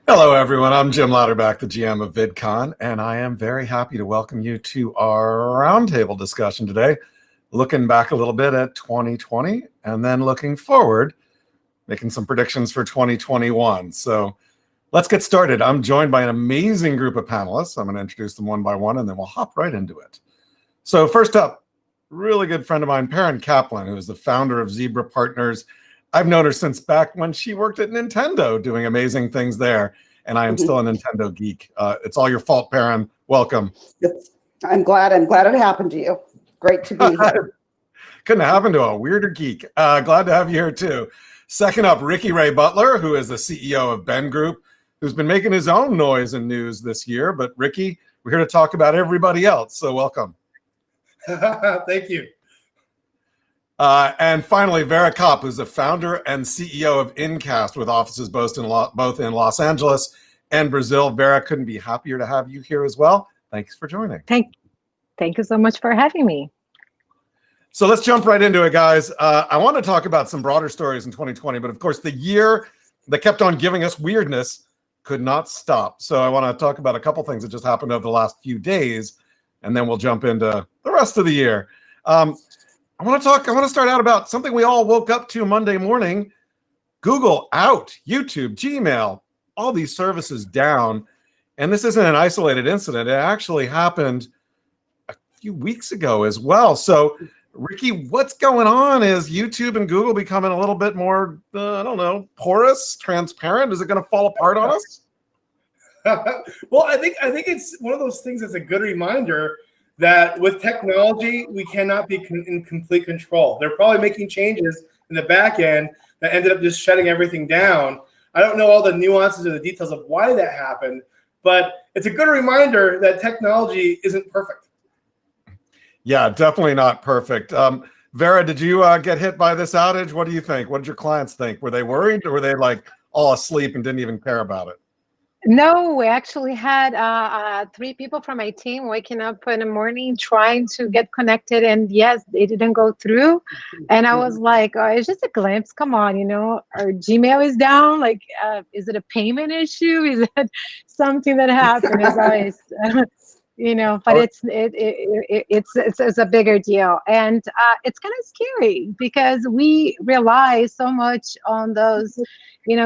Hello, everyone. I'm Jim Louderback, the GM of VidCon, and I am very happy to welcome you to our roundtable discussion today, looking back a little bit at 2020 and then looking forward, making some predictions for 2021. So let's get started. I'm joined by an amazing group of panelists. I'm going to introduce them one by one, and then we'll hop right into it. So first up, really good friend of mine, Perrin Kaplan, who is the founder of Zebra Partners. I've known her since back when she worked at Nintendo doing amazing things there, and I am still a Nintendo geek. It's all your fault, Perrin. Welcome. I'm glad it happened to you. Great to be here. Couldn't have happened to a weirder geek. Glad to have you here too. Second up, Ricky Ray Butler, who is the CEO of Ben Group, who's been making his own noise and news this year. But Ricky, we're here to talk about everybody else, so welcome. Thank you. And finally, Vera Kopp, who's the founder and CEO of Incast, with offices both in Los Angeles and Brazil. Vera, couldn't be happier to have you here as well. Thanks for joining. Thank you so much for having me. So let's jump right into it, guys. I want to talk about some broader stories in 2020, but of course, the year that kept on giving us weirdness could not stop. So I want to talk about a couple things that just happened over the last few days, and then we'll jump into the rest of the year. I want to start out about something we all woke up to Monday morning. Google out, YouTube, Gmail, all these services down. And this isn't an isolated incident. It actually happened a few weeks ago as well. So, Ricky, what's going on? Is YouTube and Google becoming a little bit more, I don't know, porous, transparent? Is it going to fall apart on us? Well, I think it's one of those things that's a good reminder that with technology, we cannot be in complete control. They're probably making changes in the back end that ended up just shutting everything down. I don't know all the nuances or the details of why that happened, but it's a good reminder that technology isn't perfect. Yeah, definitely not perfect. Vera, did you get hit by this outage? What do you think? What did your clients think? Were they worried, or were they like all asleep and didn't even care about it? No, we actually had 3 people from my team waking up in the morning trying to get connected, and yes, it didn't go through. And I was like, oh, it's just a glimpse. Come on, our Gmail is down. Like, is it a payment issue? Is it something that happened? It's always, but it's a bigger deal, and it's kind of scary because we rely so much on those.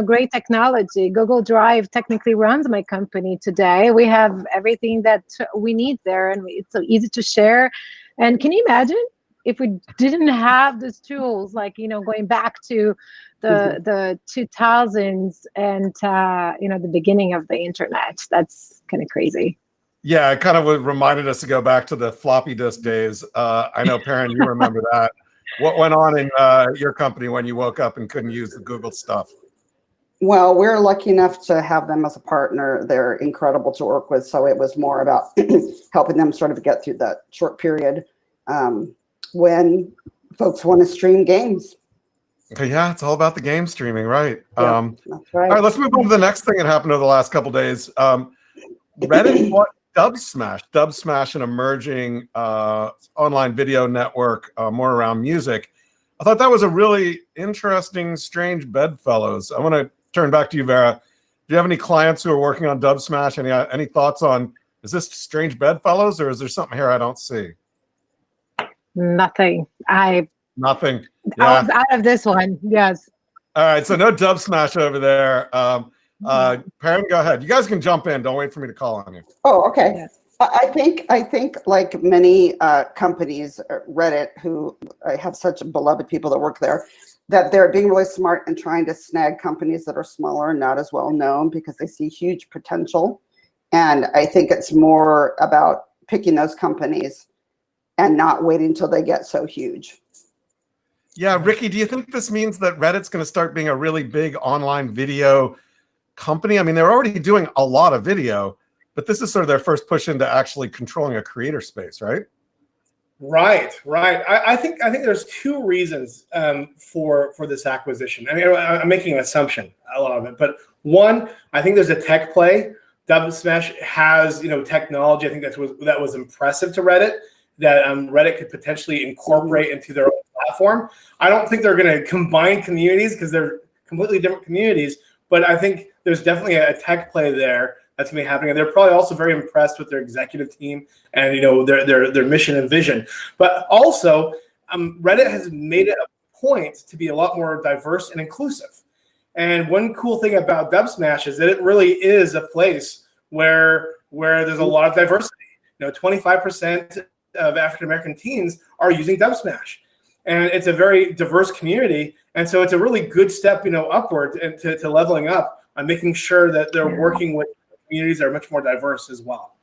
Great technology. Google Drive technically runs my company today. We have everything that we need there, and it's so easy to share. And can you imagine if we didn't have these tools, like, going back to the 2000s and, the beginning of the internet? That's kind of crazy. Yeah, it kind of reminded us to go back to the floppy disk days. I know, Perrin, you remember that. What went on in your company when you woke up and couldn't use the Google stuff? Well, we're lucky enough to have them as a partner. They're incredible to work with. So it was more about helping them sort of get through that short period when folks want to stream games. Okay, yeah, it's all about the game streaming, right? Yeah, that's right. All right, let's move on to the next thing that happened over the last couple of days. Reddit bought Dubsmash, an emerging online video network, more around music. I thought that was a really interesting, strange bedfellows. I want to turn back to you, Vera. Do you have any clients who are working on Dubsmash? Any thoughts on, is this strange bedfellows, or is there something here I don't see? Nothing. Nothing. Yeah. I was out of this one. Yes. All right. So no Dubsmash over there. Perrin, go ahead. You guys can jump in. Don't wait for me to call on you. Oh, okay. Yes. I think like many companies, Reddit, who have such beloved people that work there, that they're being really smart and trying to snag companies that are smaller and not as well known because they see huge potential. And I think it's more about picking those companies and not waiting until they get so huge. Yeah, Ricky, do you think this means that Reddit's going to start being a really big online video company? I mean, they're already doing a lot of video, but this is sort of their first push into actually controlling a creator space, right? Right. I think there's 2 reasons for this acquisition. I mean, I'm making an assumption, a lot of it, but one, I think there's a tech play. Dubsmash has technology. I think that was impressive to Reddit, that Reddit could potentially incorporate into their own platform. I don't think they're going to combine communities because they're completely different communities, but I think there's definitely a tech play there that's gonna be happening, and they're probably also very impressed with their executive team and their mission and vision. But also, Reddit has made it a point to be a lot more diverse and inclusive. And one cool thing about Dubsmash is that it really is a place where there's a lot of diversity. 25% of African American teens are using Dubsmash, and it's a very diverse community. And so it's a really good step, upward and to leveling up on making sure that they're working with communities that are much more diverse as well.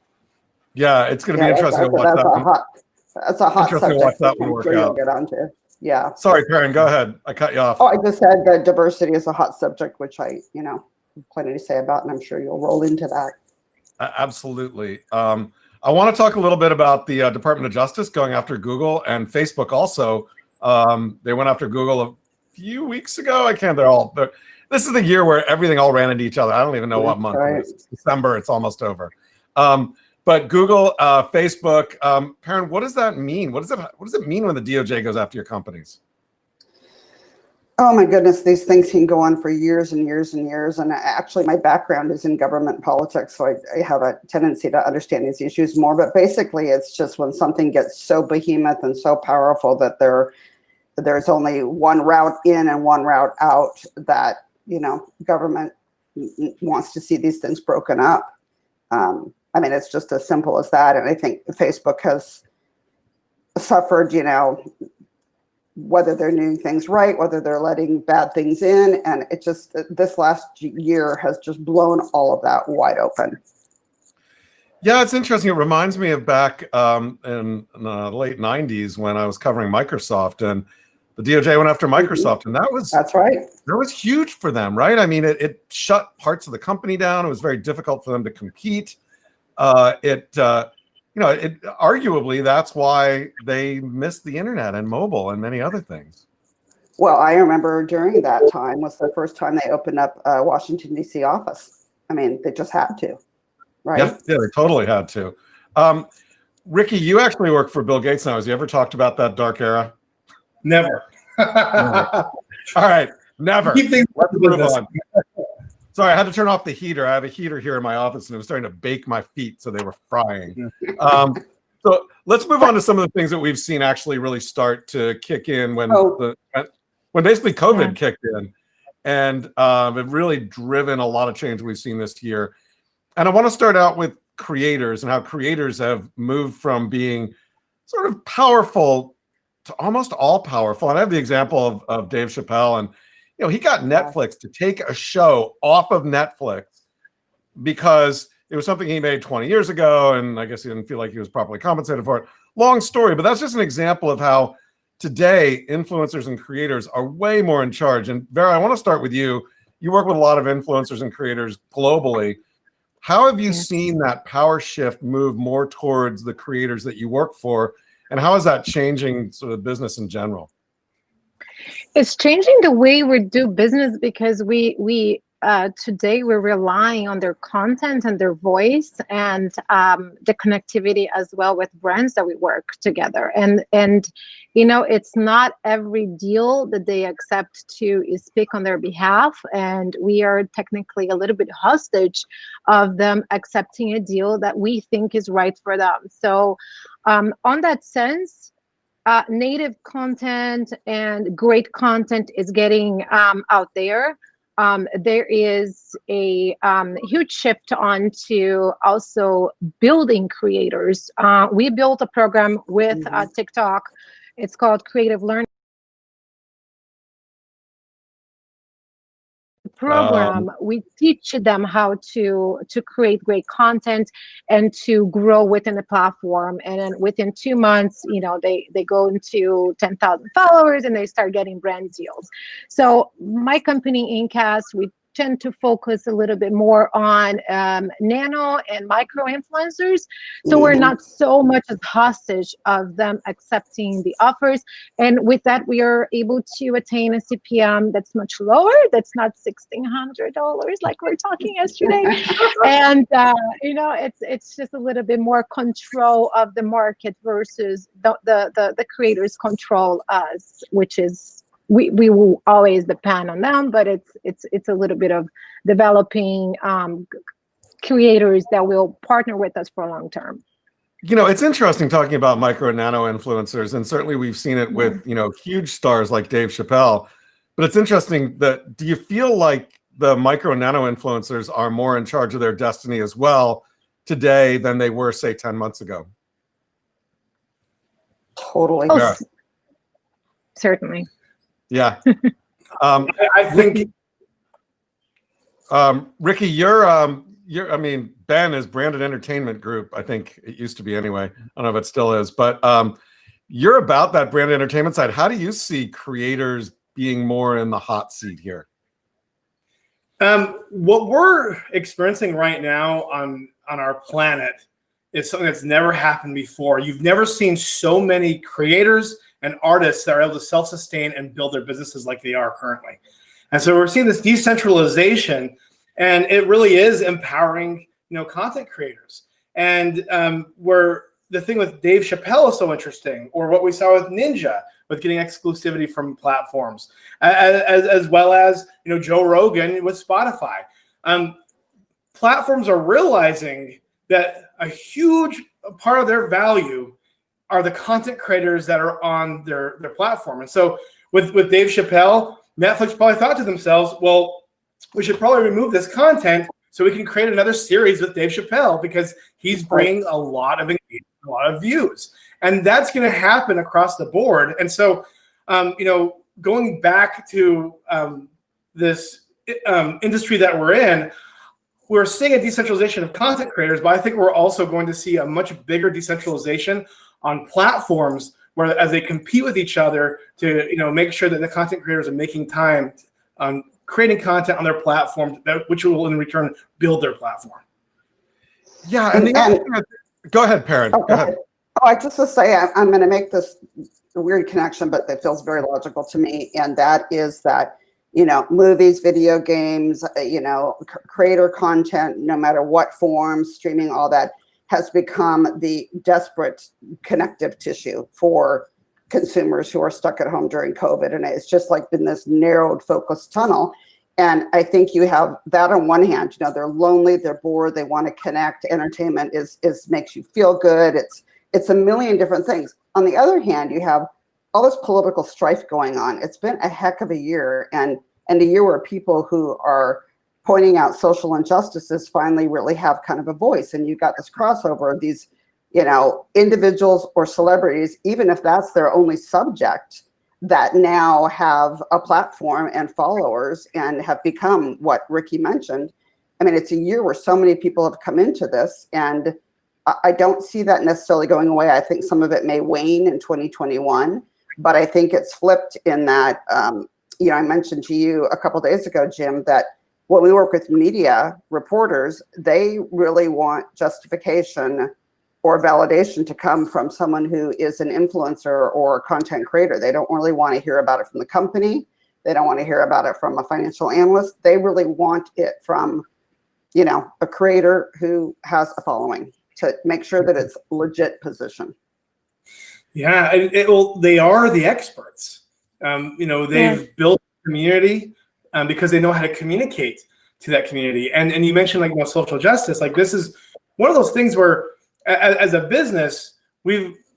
Yeah, it's going to be interesting to watch that one. That's a hot subject. Watch that one work out. Get onto. Yeah. Sorry, Perrin, go ahead. I cut you off. Oh, I just said that diversity is a hot subject, which I, plenty to say about, and I'm sure you'll roll into that. Absolutely. I want to talk a little bit about the Department of Justice going after Google and Facebook also. They went after Google a few weeks ago. This is the year where everything all ran into each other. I don't even know what month it is. It's December. It's almost over. But Google, Facebook, Perrin, what does that mean? What does it mean when the DOJ goes after your companies? Oh my goodness, these things can go on for years and years and years. And actually, my background is in government politics, so I have a tendency to understand these issues more. But basically, it's just when something gets so behemoth and so powerful that there's only one route in and one route out, that government wants to see these things broken up. It's just as simple as that. And I think Facebook has suffered, whether they're doing things right, whether they're letting bad things in. And it just, this last year has just blown all of that wide open. Yeah, it's interesting. It reminds me of back in the late 90s when I was covering Microsoft, and the DOJ went after Microsoft, and that's right. That was huge for them, right? It shut parts of the company down. It was very difficult for them to compete. Arguably that's why they missed the internet and mobile and many other things. Well, I remember during that time was the first time they opened up a Washington, D.C. office. They just had to, right? Yeah, they totally had to. Ricky, you actually work for Bill Gates now. Has you ever talked about that dark era? Never. All right, never. Keep things on. Sorry, I had to turn off the heater. I have a heater here in my office, and it was starting to bake my feet, so they were frying. So let's move on to some of the things that we've seen actually really start to kick in when basically COVID kicked in, and it really driven a lot of change we've seen this year. And I want to start out with creators and how creators have moved from being sort of powerful to almost all powerful. And I have the example of Dave Chappelle, and he got Netflix to take a show off of Netflix because it was something he made 20 years ago, and I guess he didn't feel like he was properly compensated for it. Long story, but that's just an example of how today influencers and creators are way more in charge. And Vera, I want to start with you. You work with a lot of influencers and creators globally. How have you seen that power shift move more towards the creators that you work for, and how is that changing sort of business in general? It's changing the way we do business because we today we're relying on their content and their voice and the connectivity as well with brands that we work together. And it's not every deal that they accept to speak on their behalf, and we are technically a little bit hostage of them accepting a deal that we think is right for them. So on that sense, native content and great content is getting out there. There is a huge shift onto also building creators. We built a program with TikTok. It's called Creative Learning Program. We teach them how to create great content and to grow within the platform. And then within 2 months, they go into 10,000 followers and they start getting brand deals. So my company, Incast, we tend to focus a little bit more on nano and micro influencers. So we're not so much as hostage of them accepting the offers. And with that, we are able to attain a CPM that's much lower. That's not $1,600 like we were talking yesterday. And, it's just a little bit more control of the market versus the creators control us, which is we will always depend on them, but it's a little bit of developing creators that will partner with us for long term. You know, it's interesting talking about micro and nano influencers, and certainly we've seen it with, you know, huge stars like Dave Chappelle. But it's interesting that, do you feel like the micro and nano influencers are more in charge of their destiny as well today than they were, say, 10 months ago? Totally. Oh, certainly. Yeah. I think Ricky, you're, I mean, Ben is Branded Entertainment Group. I think it used to be anyway. I don't know if it still is, but you're about that branded entertainment side. How do you see creators being more in the hot seat here? What we're experiencing right now on our planet is something that's never happened before. You've never seen so many creators and artists that are able to self-sustain and build their businesses like they are currently. And so we're seeing this decentralization, and it really is empowering, you know, content creators. And where the thing with Dave Chappelle is so interesting, or what we saw with Ninja, with getting exclusivity from platforms, as well as, you know, Joe Rogan with Spotify. Platforms are realizing that a huge part of their value are the content creators that are on their platform. And so with Dave Chappelle, Netflix probably thought to themselves, well, we should probably remove this content so we can create another series with Dave Chappelle, because he's bringing a lot of engagement, a lot of views. And that's going to happen across the board. And so, you know, going back to this industry that we're in, we're seeing a decentralization of content creators, but I think we're also going to see a much bigger decentralization on platforms, where as they compete with each other to, you know, make sure that the content creators are making time on creating content on their platform, which will in return build their platform. Yeah, and go ahead, Perrin. Go ahead. Oh, I just to say, I'm going to make this weird connection, but it feels very logical to me, and that is that, you know, movies, video games, you know, creator content, no matter what form, streaming, all that has become the desperate connective tissue for consumers who are stuck at home during COVID. And it's just like been this narrowed focused tunnel. And I think you have that on one hand, you know, they're lonely, they're bored, they want to connect. Entertainment is makes you feel good. It's a million different things. On the other hand, you have all this political strife going on. It's been a heck of a year, and a year where people who are pointing out social injustices finally really have kind of a voice. And you've got this crossover of these, you know, individuals or celebrities, even if that's their only subject, that now have a platform and followers and have become what Ricky mentioned. I mean, it's a year where so many people have come into this, and I don't see that necessarily going away. I think some of it may wane in 2021, but I think it's flipped in that, you know, I mentioned to you a couple of days ago, Jim, that when we work with media reporters, they really want justification or validation to come from someone who is an influencer or content creator. They don't really want to hear about it from the company. They don't want to hear about it from a financial analyst. They really want it from, you know, a creator who has a following, to make sure that it's legit position. Yeah, they are the experts. You know, they've built a community because they know how to communicate to that community. And you mentioned, like, you know, social justice. Like, this is one of those things where, as a business,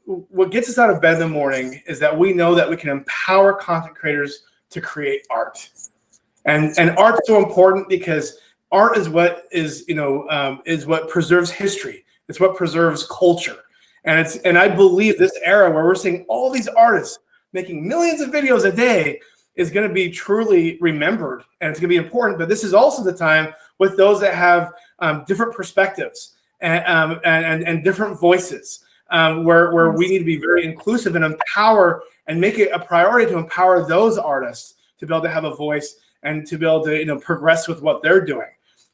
what gets us out of bed in the morning is that we know that we can empower content creators to create art. And art's so important because art is what is, you know, is what preserves history. It's what preserves culture. And I believe this era where we're seeing all these artists making millions of videos a day is going to be truly remembered, and it's going to be important. But this is also the time with those that have different perspectives and different voices, where we need to be very inclusive and empower and make it a priority to empower those artists to be able to have a voice and to be able to, you know, progress with what they're doing.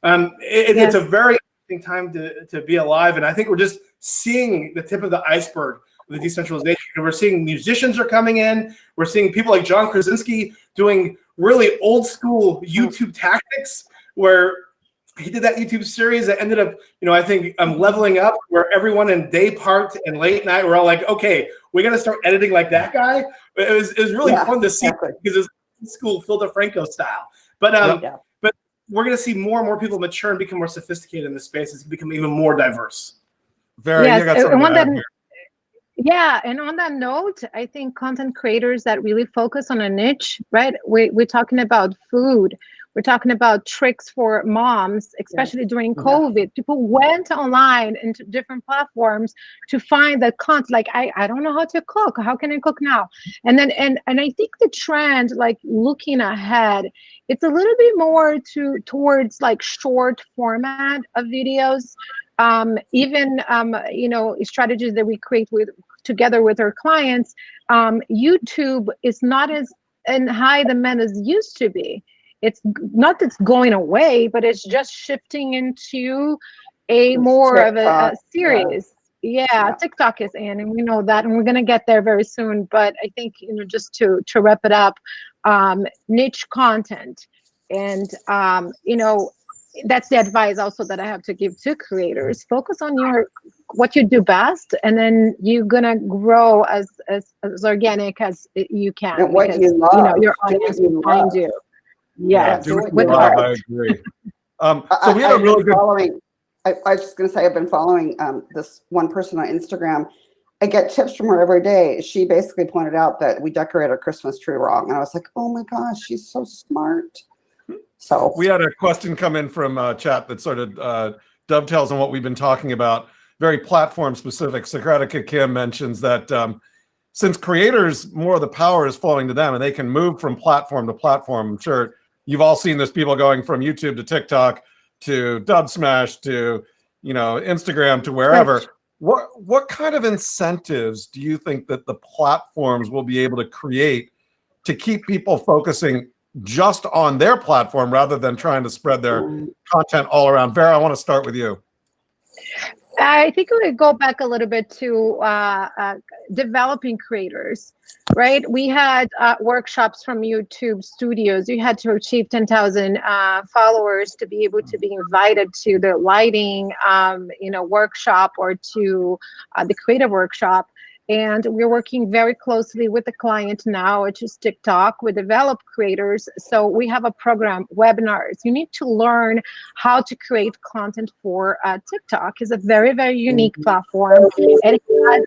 It's a very interesting time to be alive, and I think we're just seeing the tip of the iceberg of the decentralization. And we're seeing musicians are coming in. We're seeing people like John Krasinski doing really old school YouTube tactics, where he did that YouTube series that ended up, I think leveling up, where everyone in day part and late night were all like, okay, we're gonna start editing like that guy. It was really fun to see because it's school Phil DeFranco style. But but we're gonna see more and more people mature and become more sophisticated in this space. It's become even more diverse. Very. You got something to add here. Yeah, and on that note, I think content creators that really focus on a niche, right? We're talking about food. We're talking about tricks for moms, especially during COVID. People went online into different platforms to find that content. Like, I don't know how to cook. How can I cook now? And then and I think the trend, like looking ahead, it's a little bit more towards like short format of videos. Even strategies that we create together with our clients. YouTube is not as in high demand as used to be. It's not that it's going away, but it's just shifting into a more of a series. Yeah, TikTok is in, and we know that, and we're gonna get there very soon. But I think just to wrap it up, niche content, and that's the advice also that I have to give to creators. Focus on what you do best, and then you're gonna grow as organic as you can. And what you love, your audience will find you. Yeah, with heart. I agree. So we had a really good. I was just going to say, I've been following this one person on Instagram. I get tips from her every day. She basically pointed out that we decorate our Christmas tree wrong, and I was like, "Oh my gosh, she's so smart." So we had a question come in from chat that sort of dovetails on what we've been talking about. Very platform specific. Socratica Kim mentions that since creators, more of the power is flowing to them, and they can move from platform to platform. I'm sure you've all seen this, people going from YouTube to TikTok to Dubsmash to Instagram to wherever. What kind of incentives do you think that the platforms will be able to create to keep people focusing just on their platform rather than trying to spread their content all around? Vera, I want to start with you. I think we would go back a little bit to developing creators, right? We had workshops from YouTube studios. You had to achieve 10,000 followers to be able to be invited to the lighting, workshop, or to the creative workshop. And we're working very closely with the client now, which is TikTok. We develop creators. So we have a program, webinars. You need to learn how to create content for TikTok. It's a very, very unique platform. And it has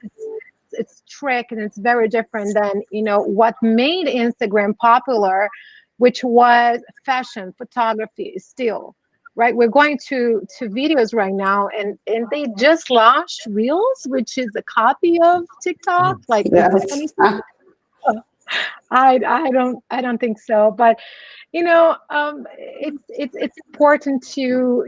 its trick, and it's very different than, what made Instagram popular, which was fashion, photography, still. Right, we're going to videos right now, and they just launched Reels, which is a copy of TikTok. Like, I don't think so, but it's important to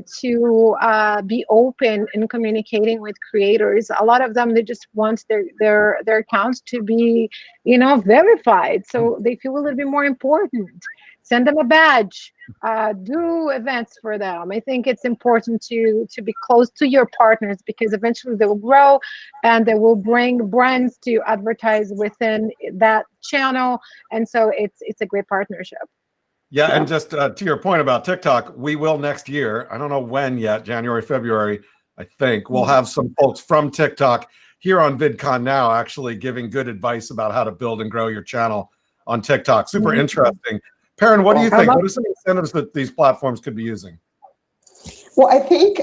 be open in communicating with creators. A lot of them, they just want their accounts to be verified, so they feel a little bit more important. Send them a badge, do events for them. I think it's important to be close to your partners, because eventually they will grow and they will bring brands to advertise within that channel. And so it's a great partnership. Yeah, and just to your point about TikTok, we will next year, I don't know when yet, January, February, I think, we'll have some folks from TikTok here on VidCon now actually giving good advice about how to build and grow your channel on TikTok. Super interesting. Perrin, what do you think? What are some incentives that these platforms could be using? Well, I think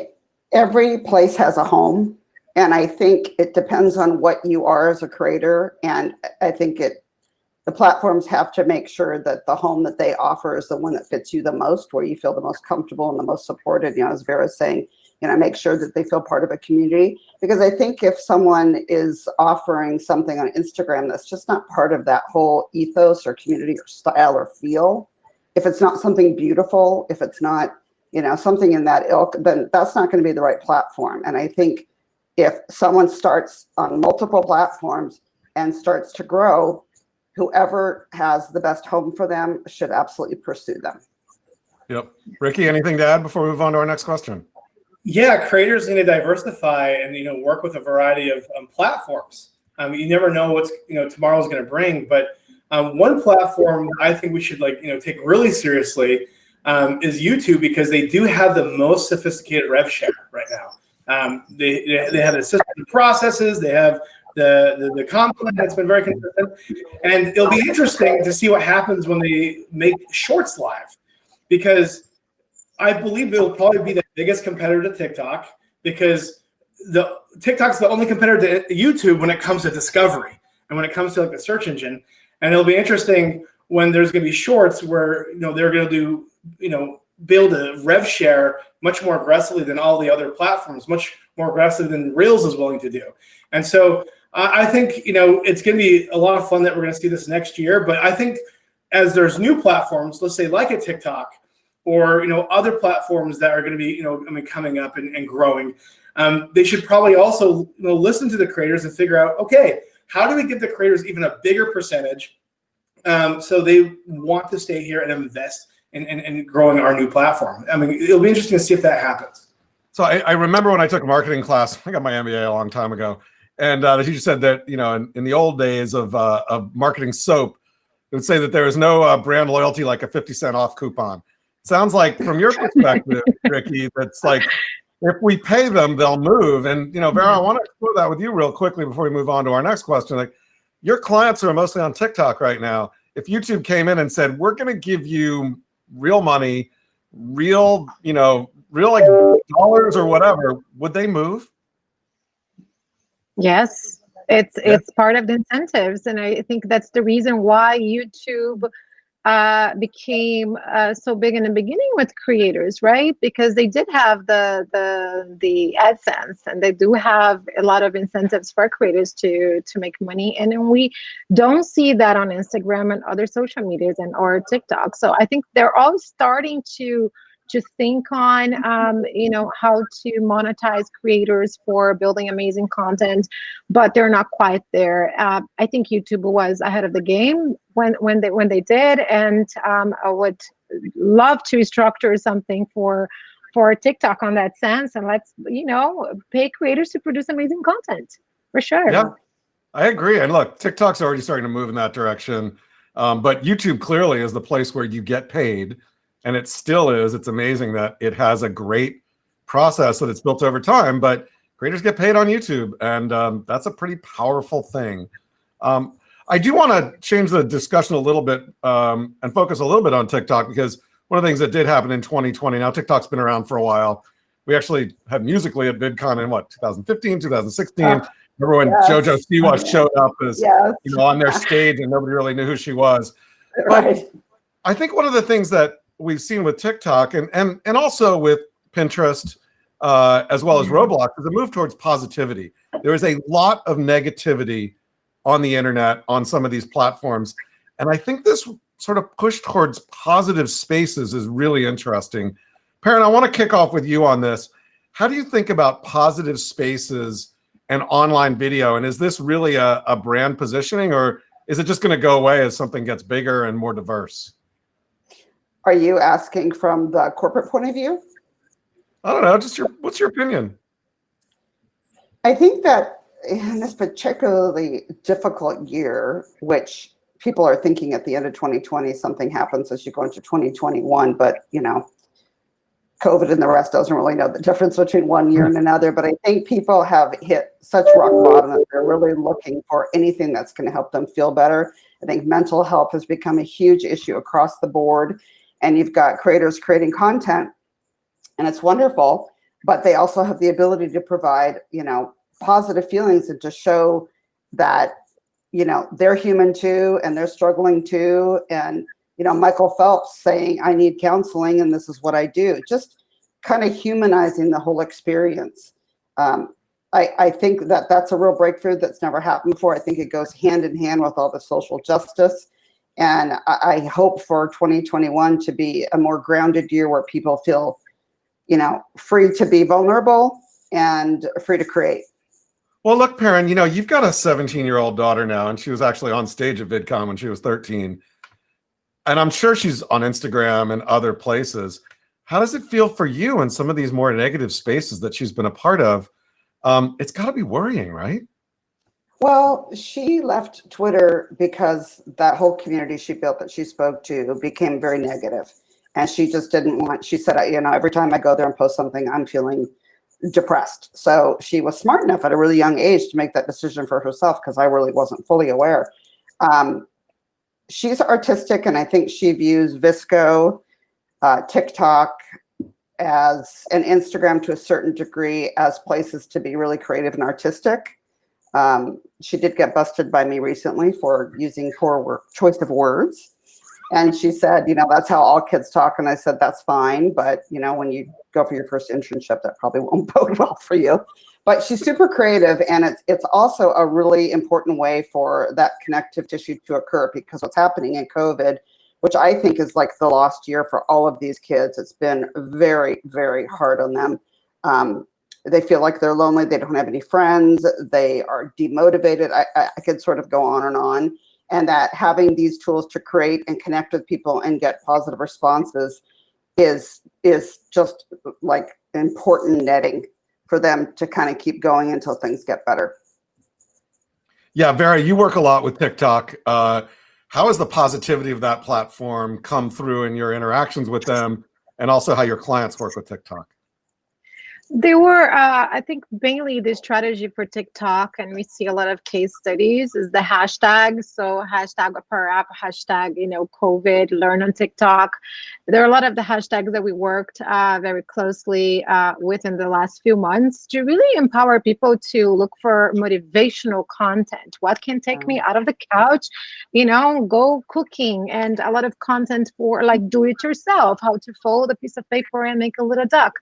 every place has a home, and I think it depends on what you are as a creator. And I think the platforms have to make sure that the home that they offer is the one that fits you the most, where you feel the most comfortable and the most supported. As Vera's saying, make sure that they feel part of a community. Because I think if someone is offering something on Instagram that's just not part of that whole ethos or community or style or feel, if it's not something beautiful, if it's not, something in that ilk, then that's not going to be the right platform. And I think if someone starts on multiple platforms and starts to grow, whoever has the best home for them should absolutely pursue them. Yep. Ricky, anything to add before we move on to our next question? Yeah, creators need to diversify and work with a variety of platforms. You never know what's tomorrow's going to bring, but one platform I think we should take really seriously is YouTube, because they do have the most sophisticated rev share right now. They have the system processes, they have the content that's been very consistent, and it'll be interesting to see what happens when they make shorts live, because I believe it'll probably be the biggest competitor to TikTok, because TikTok's the only competitor to YouTube when it comes to discovery and when it comes to like the search engine. And it'll be interesting when there's going to be shorts where they're going to do build a rev share much more aggressively than all the other platforms, much more aggressive than Reels is willing to do. And so I think it's going to be a lot of fun that we're going to see this next year. But I think as there's new platforms, let's say like a TikTok, or other platforms that are going to be coming up and growing, they should probably also listen to the creators and figure out, okay, how do we give the creators even a bigger percentage so they want to stay here and invest in growing our new platform. I mean, it'll be interesting to see if that happens. So I remember when I took a marketing class, I got my MBA a long time ago, and the teacher said that in the old days of marketing soap, it would say that there is no brand loyalty like a 50-cent off coupon. Sounds like from your perspective, Ricky, that's like if we pay them, they'll move. And Vera, I want to explore that with you real quickly before we move on to our next question. Like, your clients are mostly on TikTok right now. If YouTube came in and said, we're going to give you real money, real like dollars or whatever, would they move? Yes, it's part of the incentives, and I think that's the reason why YouTube became so big in the beginning with creators, right? Because they did have the AdSense, and they do have a lot of incentives for creators to make money. And then we don't see that on Instagram and other social medias or TikTok. So I think they're all starting to think on how to monetize creators for building amazing content, but they're not quite there. I think YouTube was ahead of the game when they did, and I would love to structure something for TikTok on that sense, and let's pay creators to produce amazing content for sure. Yeah, I agree. And look, TikTok's already starting to move in that direction, but YouTube clearly is the place where you get paid. And it still is. It's amazing that it has a great process that it's built over time, but creators get paid on YouTube, and that's a pretty powerful thing. I do want to change the discussion a little bit and focus a little bit on TikTok, because one of the things that did happen in 2020, now TikTok's been around for a while. We actually had Musical.ly at VidCon in 2015, 2016. Remember when JoJo Siwa showed up as on their stage and nobody really knew who she was. Right. But I think one of the things that we've seen with TikTok and also with Pinterest, as well as Roblox, is a move towards positivity. There is a lot of negativity on the internet, on some of these platforms. And I think this sort of push towards positive spaces is really interesting. Perrin, I want to kick off with you on this. How do you think about positive spaces and online video? And is this really a brand positioning, or is it just going to go away as something gets bigger and more diverse? Are you asking from the corporate point of view? I don't know. What's your opinion? I think that in this particularly difficult year, which people are thinking at the end of 2020, something happens as you go into 2021, but COVID and the rest doesn't really know the difference between one year and another. But I think people have hit such rock bottom that they're really looking for anything that's going to help them feel better. I think mental health has become a huge issue across the board. And you've got creators creating content, and it's wonderful, but they also have the ability to provide, positive feelings and to show that, they're human too, and they're struggling too. And, Michael Phelps saying, I need counseling, and this is what I do. Just kind of humanizing the whole experience. I think that that's a real breakthrough that's never happened before. I think it goes hand in hand with all the social justice. And I hope for 2021 to be a more grounded year where people feel, free to be vulnerable and free to create. Well, look, Perrin, you've got a 17-year-old daughter now, and she was actually on stage at VidCon when she was 13. And I'm sure she's on Instagram and other places. How does it feel for you in some of these more negative spaces that she's been a part of? It's got to be worrying, right? Well, she left Twitter because that whole community she built that she spoke to became very negative. And she just didn't want, she said, every time I go there and post something, I'm feeling depressed. So she was smart enough at a really young age to make that decision for herself, because I really wasn't fully aware. She's artistic, and I think she views VSCO, TikTok, as an Instagram to a certain degree as places to be really creative and artistic. She did get busted by me recently for using poor choice of words. And she said, that's how all kids talk. And I said, that's fine. But, when you go for your first internship, that probably won't bode well for you. But she's super creative. And it's also a really important way for that connective tissue to occur, because what's happening in COVID, which I think is like the lost year for all of these kids, it's been very, very hard on them. They feel like they're lonely. They don't have any friends. They are demotivated. I could sort of go on. And that having these tools to create and connect with people and get positive responses is just like important netting for them to kind of keep going until things get better. Yeah, Vera, you work a lot with TikTok. How has the positivity of that platform come through in your interactions with them, and also how your clients work with TikTok? There were, I think, mainly the strategy for TikTok, and we see a lot of case studies, is the hashtag. So hashtag Power Up, hashtag, COVID, learn on TikTok. There are a lot of the hashtags that we worked very closely with in the last few months to really empower people to look for motivational content. What can take me out of the couch? Go cooking, and a lot of content for like do it yourself, how to fold a piece of paper and make a little duck.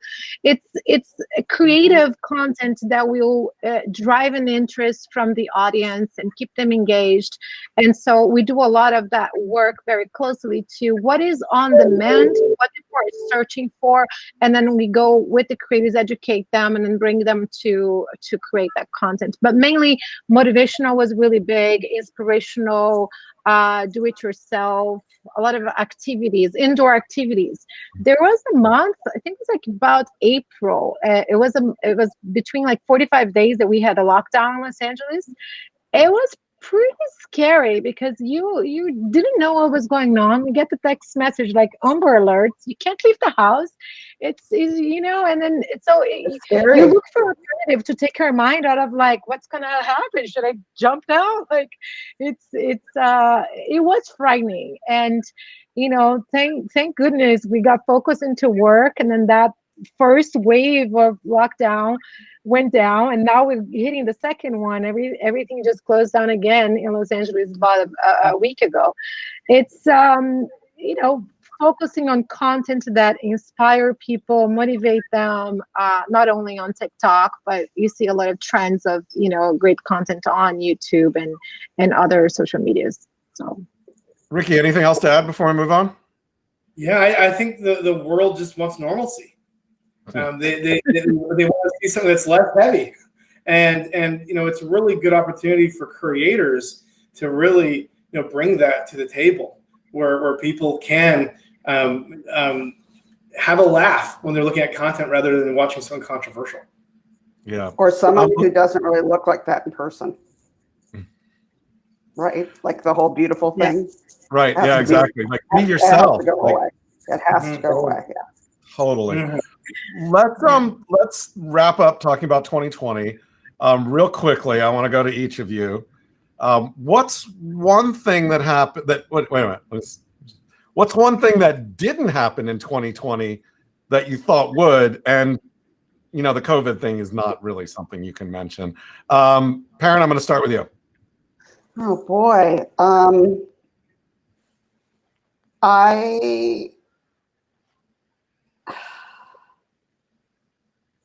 It's creative content that will drive an interest from the audience and keep them engaged. And so we do a lot of that work very closely to what is on demand, what people are searching for, and then we go with the creators, educate them, and then bring them to create that content. But mainly motivational was really big, inspirational, do it yourself, a lot of activities, indoor activities. There was a month, I think it was like about April. It was between like 45 days that we had a lockdown in Los Angeles. It was pretty scary because you didn't know what was going on. You get the text message like Amber Alerts. You can't leave the house. It's and then you look for an alternative to take your mind out of like what's gonna happen. Should I jump now? Like it was frightening. And thank goodness we got focused into work, and then that first wave of lockdown went down, and now we're hitting the second one. Everything just closed down again in Los Angeles about a week ago. It's focusing on content that inspire people, motivate them, not only on TikTok, but you see a lot of trends of great content on YouTube and other social medias. So Ricky, anything else to add before I move on? Yeah, I think the world just wants normalcy. They want to see something that's less heavy, and it's a really good opportunity for creators to really bring that to the table, where people can have a laugh when they're looking at content rather than watching something controversial. Yeah, or someone who doesn't really look like that in person, right? Like the whole beautiful thing. Right. Yeah, exactly. Like be yourself. It has to go away. Yeah. Totally. Mhm. Let's wrap up talking about 2020. Real quickly, I want to go to each of you. What's one thing that happened that wait a minute. What's one thing that didn't happen in 2020 that you thought would? And the COVID thing is not really something you can mention. Perrin, I'm going to start with you. Oh boy.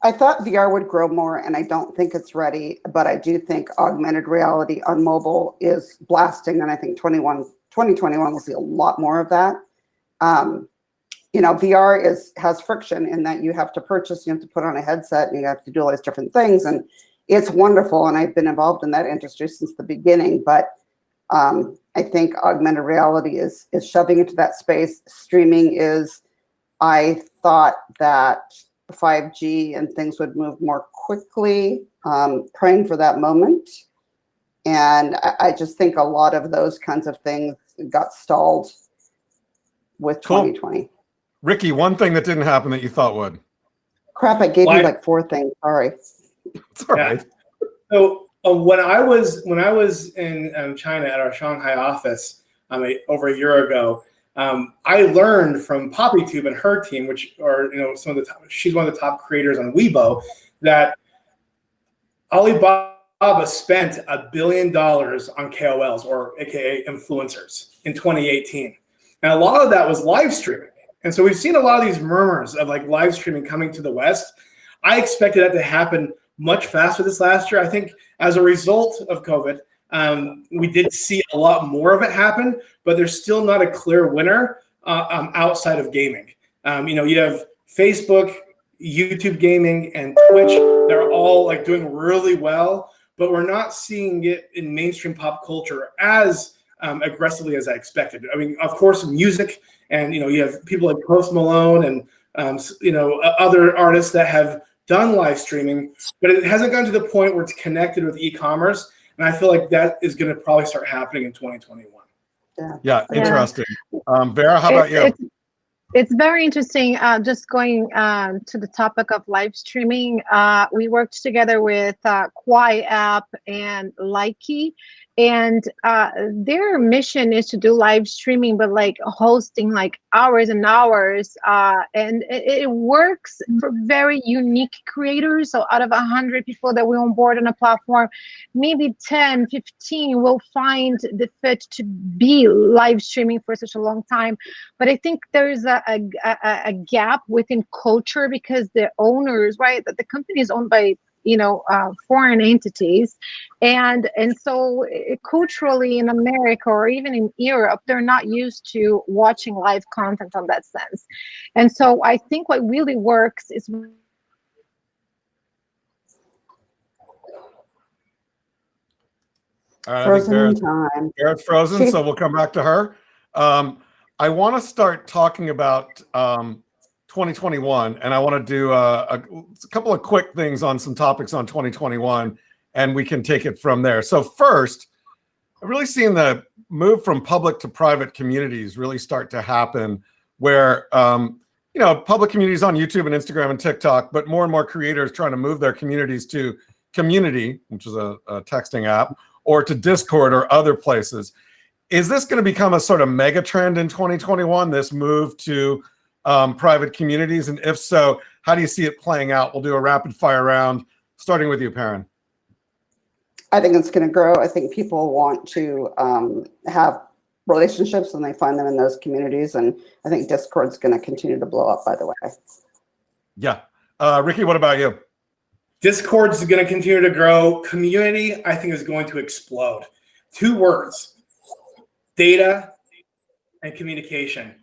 I thought VR would grow more, and I don't think it's ready, but I do think augmented reality on mobile is blasting, and I think 2021 will see a lot more of that. VR has friction in that you have to purchase, you have to put on a headset, and you have to do all these different things, and it's wonderful, and I've been involved in that industry since the beginning, but I think augmented reality is shoving into that space. Streaming is, I thought that 5G and things would move more quickly, praying for that moment. And I just think a lot of those kinds of things got stalled with 2020. Ricky, one thing that didn't happen that you thought would. Crap, I gave Why- you like 4 things. Sorry. It's all right. So when I was in China at our Shanghai office over a year ago, I learned from PoppyTube and her team, which are some of the she's one of the top creators on Weibo, that Alibaba spent $1 billion on KOLs, or AKA influencers, in 2018, and a lot of that was live streaming. And so we've seen a lot of these murmurs of like live streaming coming to the West. I expected that to happen much faster this last year. I think as a result of COVID, we did see a lot more of it happen, but there's still not a clear winner outside of gaming. You have Facebook, YouTube gaming, and Twitch. They're all like doing really well, but we're not seeing it in mainstream pop culture as aggressively as I expected. I mean, of course, music, and you have people like Post Malone and other artists that have done live streaming, but it hasn't gotten to the point where it's connected with e-commerce. And I feel like that is going to probably start happening in 2021. Yeah, interesting. Vera, how about you? It's very interesting. Just going to the topic of live streaming, we worked together with Kwai app and Likey, and their mission is to do live streaming, but like hosting like hours and hours, and it works for very unique creators. So out of 100 people that we onboard on a platform, maybe 10, 15 will find the fit to be live streaming for such a long time. But I think there's a gap within culture, because the owners, right, that the company is owned by foreign entities, and so culturally in America or even in Europe, they're not used to watching live content on that sense. And so I think what really works is All right, Frozen time. Vera's frozen, so we'll come back to her. I want to start talking about 2021, and I want to do a couple of quick things on some topics on 2021, and we can take it from there. So first, I've really seen the move from public to private communities really start to happen, where public communities on YouTube and Instagram and TikTok, but more and more creators trying to move their communities to Community, which is a texting app, or to Discord or other places. Is this going to become a sort of mega trend in 2021, this move to private communities? And if so, how do you see it playing out? We'll do a rapid fire round, starting with you, Perrin. I think it's going to grow. I think people want to have relationships, and they find them in those communities. And I think Discord's going to continue to blow up, by the way. Yeah. Ricky, what about you? Discord's going to continue to grow. Community, I think, is going to explode. 2 words: data and communication.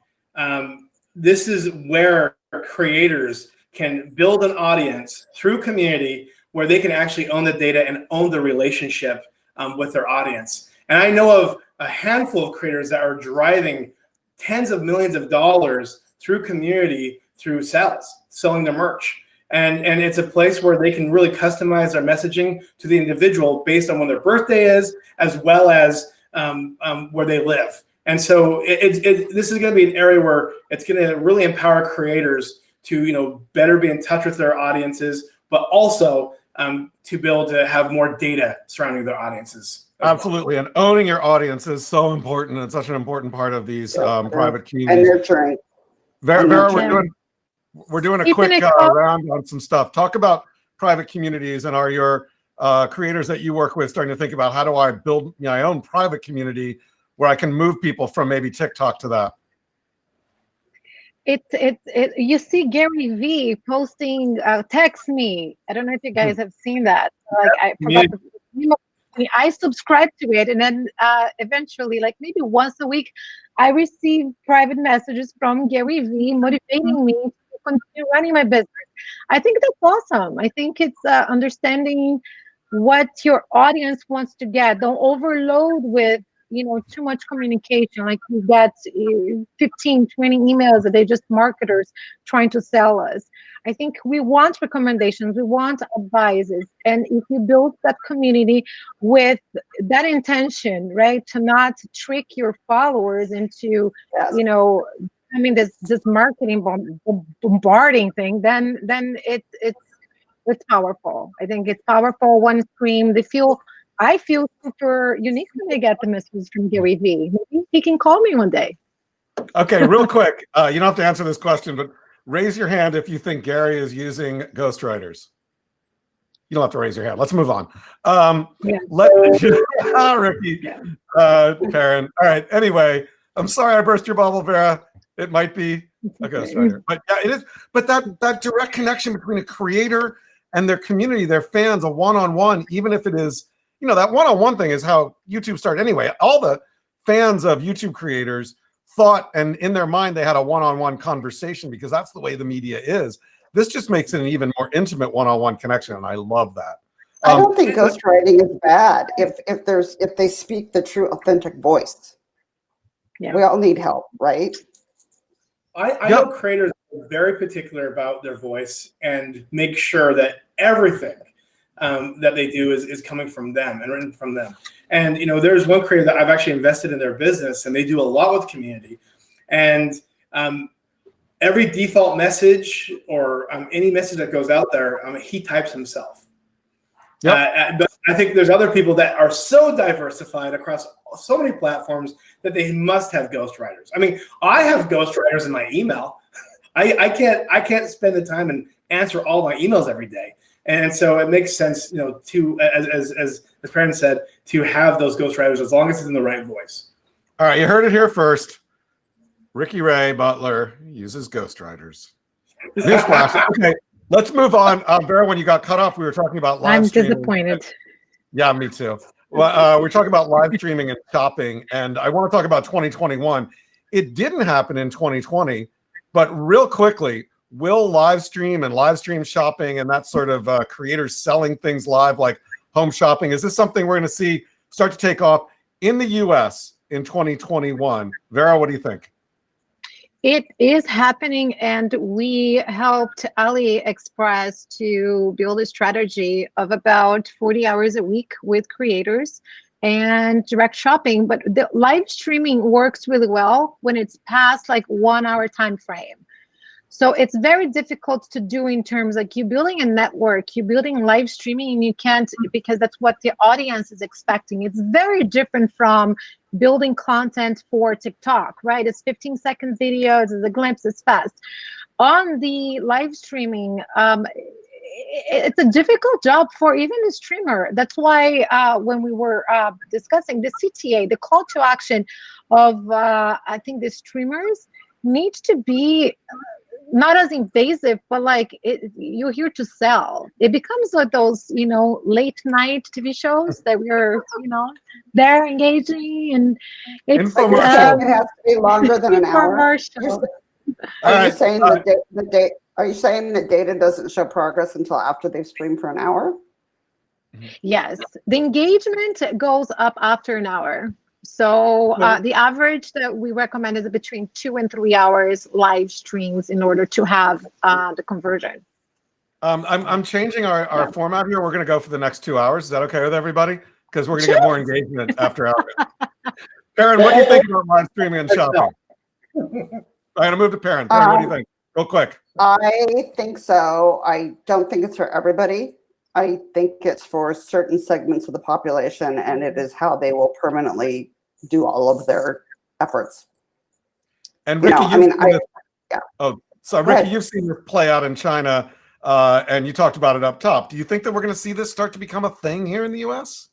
This is where creators can build an audience through community, where they can actually own the data and own the relationship with their audience. And I know of a handful of creators that are driving tens of millions of dollars through community, through selling their merch. And it's a place where they can really customize their messaging to the individual based on when their birthday is, as well as where they live. And so this is going to be an area where it's going to really empower creators to better be in touch with their audiences, but also to be able to have more data surrounding their audiences. Absolutely. And owning your audience is so important. It's such an important part of these private communities. And nurturing. Vera, we're doing a quick round on some stuff. Talk about private communities, and are your creators that you work with starting to think about, how do I build my own private community where I can move people from maybe TikTok to that? You see Gary V posting text me. I don't know if you guys have seen that. Like, I forgot the name of it. I subscribe to it, and then eventually, like maybe once a week, I receive private messages from Gary V motivating me to continue running my business. I think that's awesome. I think it's understanding what your audience wants to get. Don't overload with too much communication. Like you get 15, 20 emails that they just marketers trying to sell us. I think we want recommendations, we want advices. And if you build that community with that intention, right, to not trick your followers into, I mean, this marketing bombarding thing, then it's powerful. I think it's powerful. One stream, I feel super unique when I get the messages from Gary Vee. Maybe he can call me one day. Okay, real quick. You don't have to answer this question, but raise your hand if you think Gary is using ghostwriters. You don't have to raise your hand. Let's move on. Ricky, Perrin. All right. Anyway, I'm sorry I burst your bubble, Vera. It might be a ghostwriter, but yeah, it is. But that direct connection between a creator and their community, their fans, a one-on-one, even if it is, that one-on-one thing is how YouTube started anyway. All the fans of YouTube creators thought, and in their mind, they had a one-on-one conversation because that's the way the media is. This just makes it an even more intimate one-on-one connection, and I love that. I don't think ghostwriting is bad if they speak the true, authentic voice. Yeah. We all need help, right? I know creators are very particular about their voice and make sure that everything that they do is coming from them and written from them. And there's one creator that I've actually invested in their business, and they do a lot with community. And every default message or any message that goes out there, he types himself. Yep. But I think there's other people that are so diversified across so many platforms that they must have ghostwriters. I mean, I have ghostwriters in my email. I can't spend the time and answer all my emails every day. And so it makes sense, to as Perrin said, to have those ghostwriters as long as it's in the right voice. All right, you heard it here first. Ricky Ray Butler uses ghostwriters. Newsflash. Okay, let's move on. Vera, when you got cut off, we were talking about live streaming. I'm disappointed. Yeah, me too. Well, we're talking about live streaming and shopping, and I want to talk about 2021. It didn't happen in 2020, but real quickly, will live stream and live stream shopping and that sort of creators selling things live like home shopping, is this something we're going to see start to take off in the US in 2021? Vera, what do you think? It is happening, and we helped AliExpress to build a strategy of about 40 hours a week with creators and direct shopping. But the live streaming works really well when it's past like 1 hour time frame. So it's very difficult to do in terms like you're building a network, you're building live streaming, and you can't, because that's what the audience is expecting. It's very different from building content for TikTok, right? It's 15-second videos, it's a glimpse, it's fast. On the live streaming, it's a difficult job for even a streamer. That's why when we were discussing the CTA, the call to action of, I think the streamers need to be not as invasive, but like you're here to sell. It becomes like those, late night TV shows that we're, they're engaging, and it's it has to be longer than an hour. Are you saying are you saying the data doesn't show progress until after they've streamed for an hour? Yes, the engagement goes up after an hour. So the average that we recommend is between 2 and 3 hours live streams in order to have the conversion. I'm changing our format here. We're going to go for the next 2 hours. Is that okay with everybody? Because we're going to get more engagement after hours. Perrin, what do you think about live streaming and shopping? I'm going to move to Perrin. Perrin, what do you think? Go quick. I think so. I don't think it's for everybody. I think it's for certain segments of the population, and it is how they will permanently do all of their efforts. And Ricky, Ricky, you've seen this play out in China, and you talked about it up top. Do you think that we're going to see this start to become a thing here in the U.S.?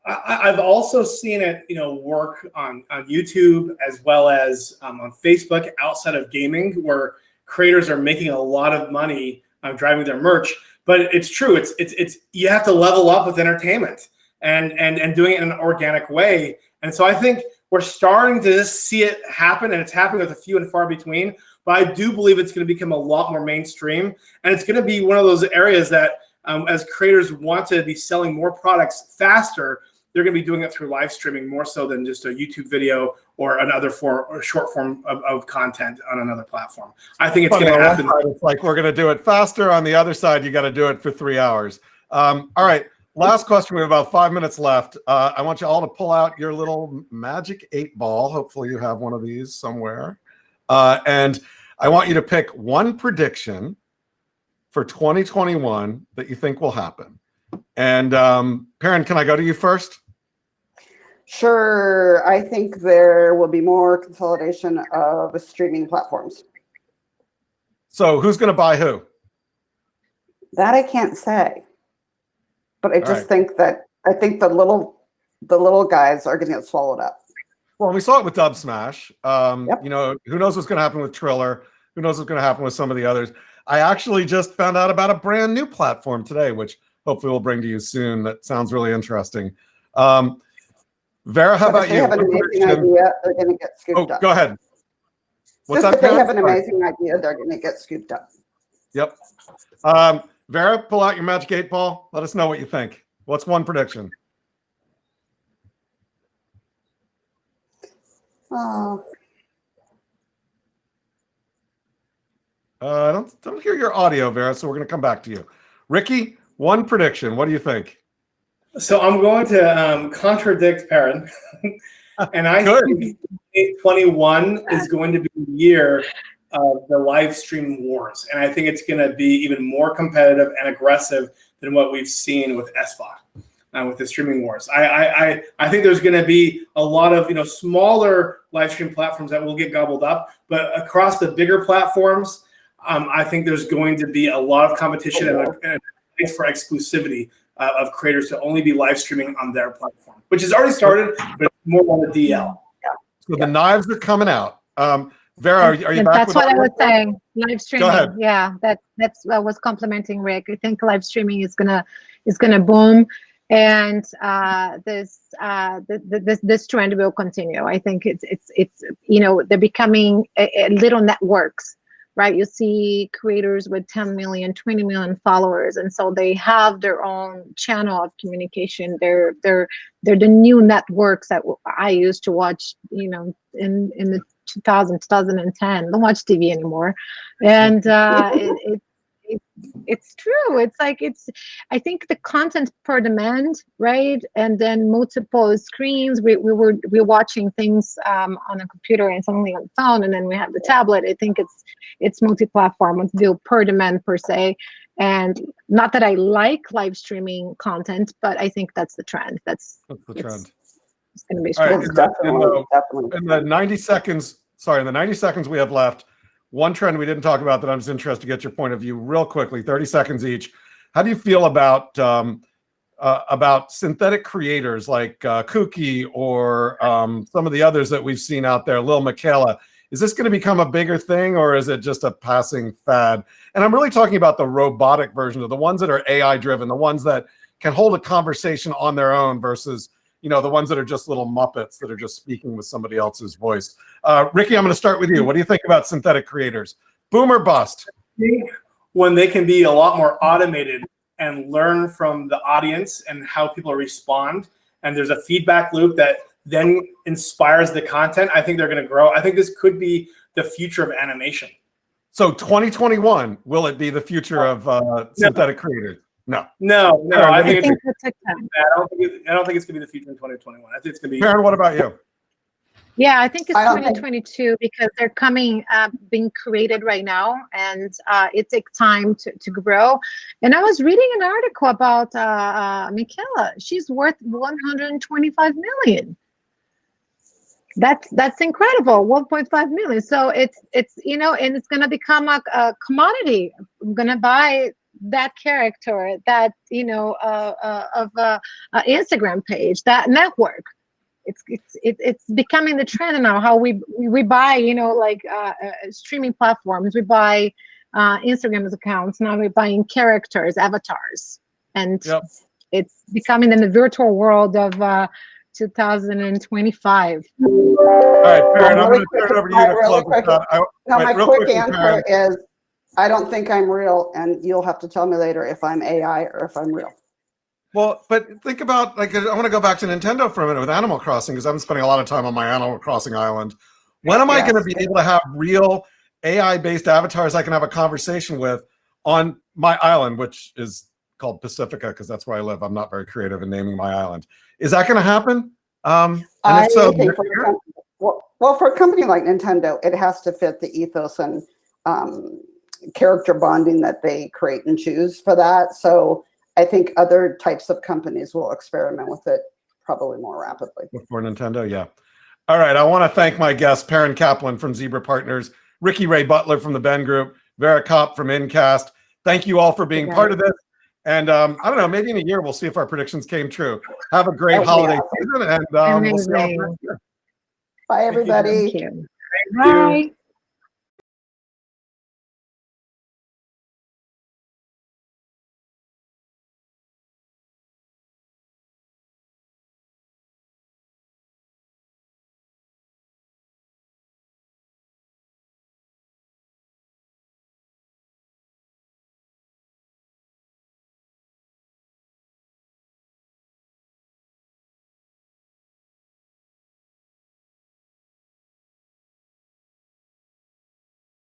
I've also seen it, work on YouTube as well as on Facebook outside of gaming, where creators are making a lot of money driving their merch. But it's true. It's you have to level up with entertainment and doing it in an organic way. And so I think we're starting to just see it happen, and it's happening with a few and far between. But I do believe it's going to become a lot more mainstream, and it's going to be one of those areas that as creators want to be selling more products faster, they're going to be doing it through live streaming more so than just a YouTube video or another short form of content on another platform. I think it's going to happen. It's like we're going to do it faster. On the other side, you got to do it for 3 hours. All right. Last question. We have about 5 minutes left. I want you all to pull out your little magic 8 ball. Hopefully you have one of these somewhere. And I want you to pick one prediction for 2021 that you think will happen. And Perrin, can I go to you first? Sure. I think there will be more consolidation of streaming platforms. So who's going to buy who? That I can't say, but I All just right. think that the little guys are going to get swallowed up. Well, we saw it with Dubsmash. Yep. You know, who knows what's going to happen with Triller? Who knows what's going to happen with some of the others? I actually just found out about a brand new platform today, which hopefully we'll bring to you soon. That sounds really interesting. Vera, how about If they you? have an amazing idea, they're going to get scooped up. Go ahead. What's Just that? if they have Perrin? an amazing idea, they're going to get scooped up. Yep. Vera, pull out your Magic 8 Ball. Let us know what you think. What's one prediction? Oh, I don't hear your audio, Vera, so we're going to come back to you. Ricky, one prediction. What do you think? So I'm going to contradict Perrin, and I think 2021 is going to be the year of the live stream wars, and I think it's going to be even more competitive and aggressive than what we've seen with SVOD, with the streaming wars. I think there's going to be a lot of smaller live stream platforms that will get gobbled up, but across the bigger platforms, I think there's going to be a lot of competition and a place for exclusivity of creators to only be live streaming on their platform, which has already started, but more on the DL. So the knives are coming out. Vera, are you back? That's what I was saying. Live streaming. Go ahead. Yeah, that's what I was complimenting Rick. I think live streaming is gonna boom, and this trend will continue. I think it's they're becoming little networks. Right, you see creators with 10 million, 20 million followers, and so they have their own channel of communication. They're the new networks that I used to watch, in the 2010. Don't watch TV anymore, and it's true. It's like I think the content per demand, right, and then multiple screens. We're watching things on a computer and suddenly on the phone, and then we have the tablet. I think it's multi-platform with view per demand per se, and not that I like live streaming content, but I think that's the trend. That's the trend. It's going to be strong. Definitely. In the 90 seconds, in the 90 seconds we have left, one trend we didn't talk about that I'm just interested to get your point of view real quickly, 30 seconds each. How do you feel about synthetic creators like Kooky or some of the others that we've seen out there, Lil Michaela? Is this going to become a bigger thing, or is it just a passing fad? And I'm really talking about the robotic version of the ones that are AI driven, the ones that can hold a conversation on their own versus the ones that are just little Muppets that are just speaking with somebody else's voice. Ricky, I'm going to start with you. What do you think about synthetic creators? Boom or bust? When they can be a lot more automated and learn from the audience and how people respond, and there's a feedback loop that then inspires the content, I think they're going to grow. I think this could be the future of animation. So 2021, will it be the future of synthetic creators? No. I think I don't think it's going to be the future in 2021. I think it's going to be. Perrin, what about you? Yeah, I think it's 2022 because they're being created right now, and it takes time to grow. And I was reading an article about Michaela. She's worth 125 million. That's incredible. 1.5 million. So it's and it's going to become a commodity. I'm going to buy that character, that of a Instagram page, that network. It's becoming the trend now. How we buy streaming platforms. We buy Instagram's accounts. Now we're buying characters, avatars, and it's becoming in the virtual world of 2025. All right, Perrin, I'm going to turn it over to you to close this out. My quick answer is, I don't think I'm real, and you'll have to tell me later if I'm AI or if I'm real. Well, but think about, I want to go back to Nintendo for a minute with Animal Crossing, because I'm spending a lot of time on my Animal Crossing island. When am I going to be able to have real AI-based avatars I can have a conversation with on my island, which is called Pacifica, because that's where I live. I'm not very creative in naming my island. Is that going to happen? And if so, Well, for a company like Nintendo, it has to fit the ethos and character bonding that they create and choose for that. So I think other types of companies will experiment with it probably more rapidly. For Nintendo, yeah. All right, I want to thank my guests, Perrin Kaplan from Zebra Partners, Ricky Ray Butler from the Ben Group, Vera Kopp from Incast. Thank you all for being part of this. And I don't know, maybe in a year we'll see if our predictions came true. Have a great holiday season, and we'll see you all next year. Bye, everybody. Thank you. Bye.